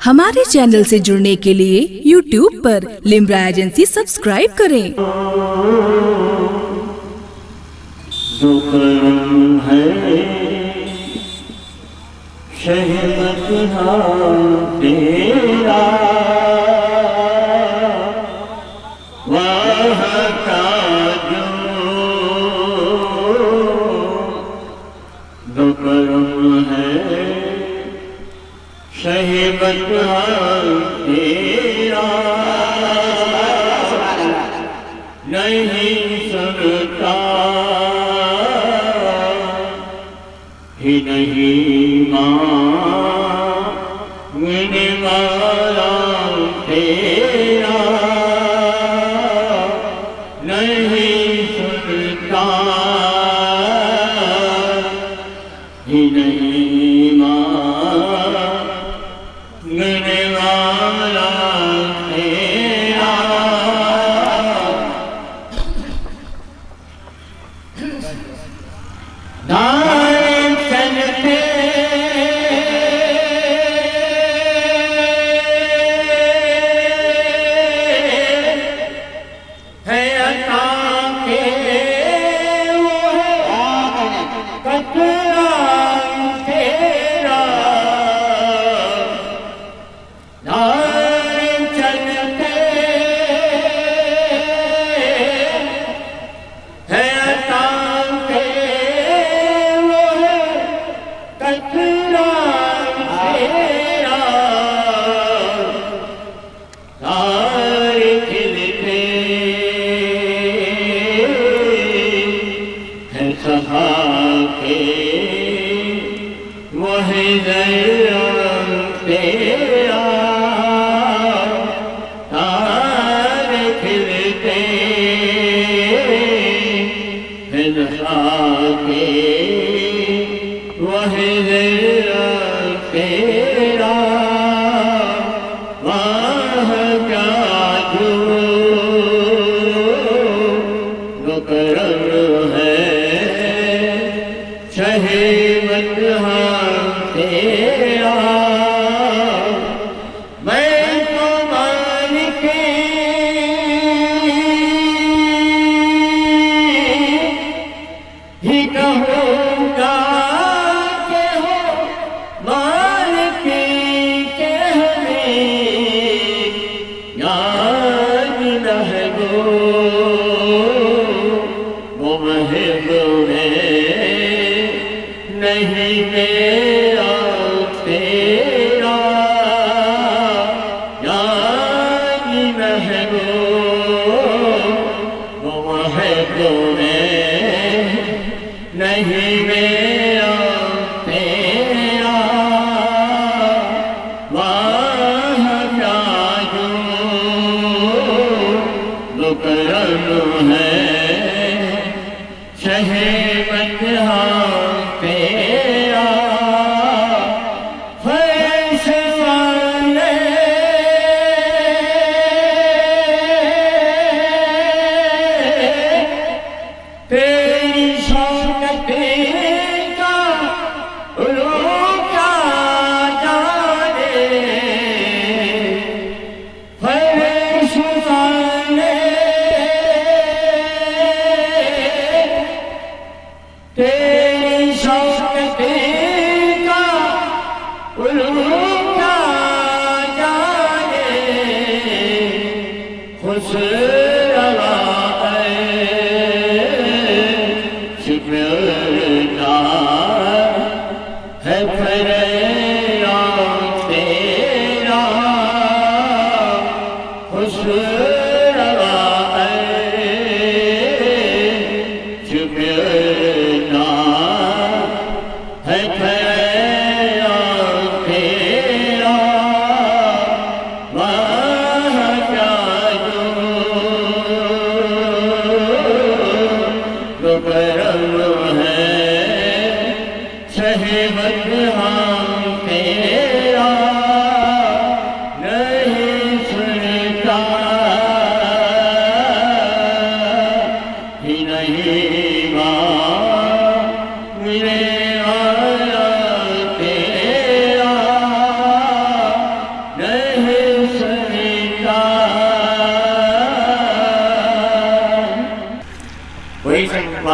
ہمارے چینل سے جڑنے کے لیے YouTube پر لمرا ایجنسی سبسکرائب کریں۔ جو کرم ہے شہمت تیرا واہ کا جو کرم ہے شہمت تیرا نہیں سنتا ہی نہیں مانگنے والا تیرا نہیں سنتا ہی نہیں مانگنے والا تیرا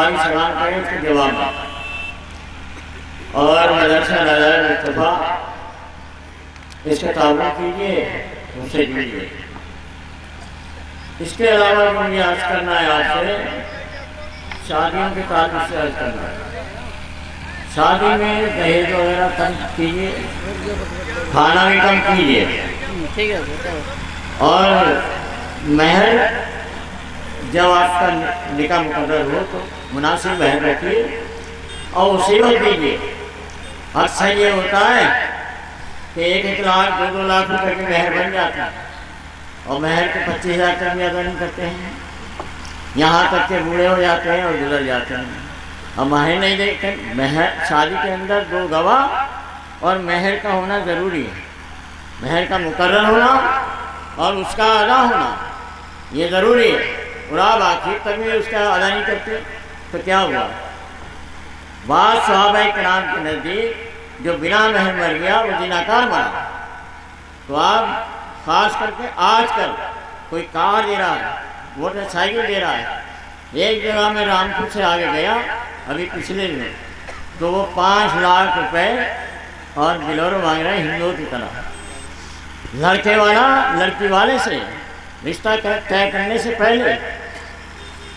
भाई सलाम करें उसको जवाब दें। और मदरसा नज़र मुस्तफ़ा इसका ताल्लुक़ कीजिए, उससे जुड़िए। इसके अलावा जो मुझे अर्ज़ करना है आपसे, शादियों के ताल्लुक़ से अर्ज़ करना है। शादी में दहेज वगैरह कम कीजिए, खाना भी कम कीजिए, ठीक है। और महर जब आपका निकाह मुकर्रर हो तो मुनासिब महर रखिए और उसी वक्त दीजिए। अक्सर ये होता है कि 1-1 लाख 2-2 लाख रुपए के महर बन जाता है और महर के 25,000 तक भी अदा नहीं करते हैं, यहाँ तक के बूढ़े हो जाते हैं और गुजर जाते हैं और महर नहीं देखते। महर, शादी के अंदर 2 गवाह और महर का होना ज़रूरी है। महर का मुकर्रर होना और उसका अदा होना ये ज़रूरी है। और आप आखिर तक भी उसका अदा नहीं करते तो क्या हुआ? बाद सहाबाए किराम के नज़दीक जो बिना महर मर गया वो जिनाकार मरा। तो आप ख़ास करके आजकल कोई कार दे रहा है, मोटरसाइकिल दे रहा है। एक जगह में रामपुर से आगे गया अभी पिछले दिन, तो वो 5 लाख रुपए और बिलोरो मांग रहे हैं हिंदुओं की तरह। लड़के वाला लड़की वाले से रिश्ता तय करने से पहले,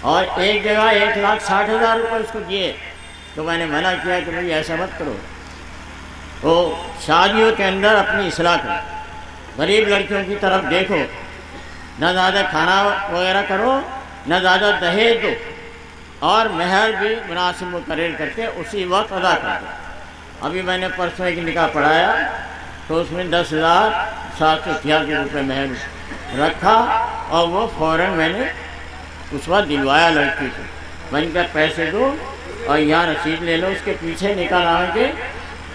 और एक जगह 1,60,000 रुपये उसको दिए। तो मैंने मना किया कि भाई ऐसा मत करो। तो शादियों के अंदर अपनी इस्लाह करो, गरीब लड़कियों की तरफ देखो, न ज़्यादा खाना वगैरह करो, न ज़्यादा दहेज दो, और महर भी मुनासिब मुकर्रर करके उसी वक्त अदा कर दो। अभी मैंने परसों एक निकाह पढ़ाया तो उसमें 10,788 रुपये महर रखा और वो फ़ौरन मैंने उस वक्त दिलवाया लड़की को। मैंने कहा पैसे दो और यहाँ रसीद ले लो, उसके पीछे निकाल आएंगे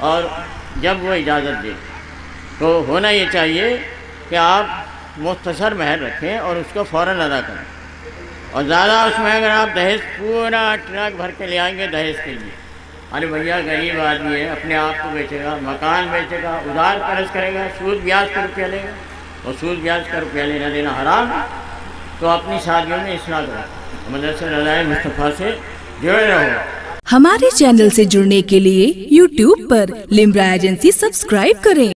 और जब वो इजाज़त दे। तो होना ये चाहिए कि आप मुख्तसर महर रखें और उसको फ़ौरन अदा करें। और ज़्यादा उसमें अगर आप दहेज पूरा ट्रक भर के ले आएंगे दहेज के लिए, अरे भैया गरीब आदमी है, अपने आप को बेचेगा, मकान बेचेगा, उधार कर्ज करेगा, सूद ब्याज का रुपया लेगा, और सूद ब्याज का रुपया लेना देना हराम। तो अपनी शादियों में इस्लाह करो, मदरसा नज़र मुस्तफ़ा से जुड़े रहो। हमारे चैनल से जुड़ने के लिए YouTube पर लिम्रा एजेंसी सब्सक्राइब करें।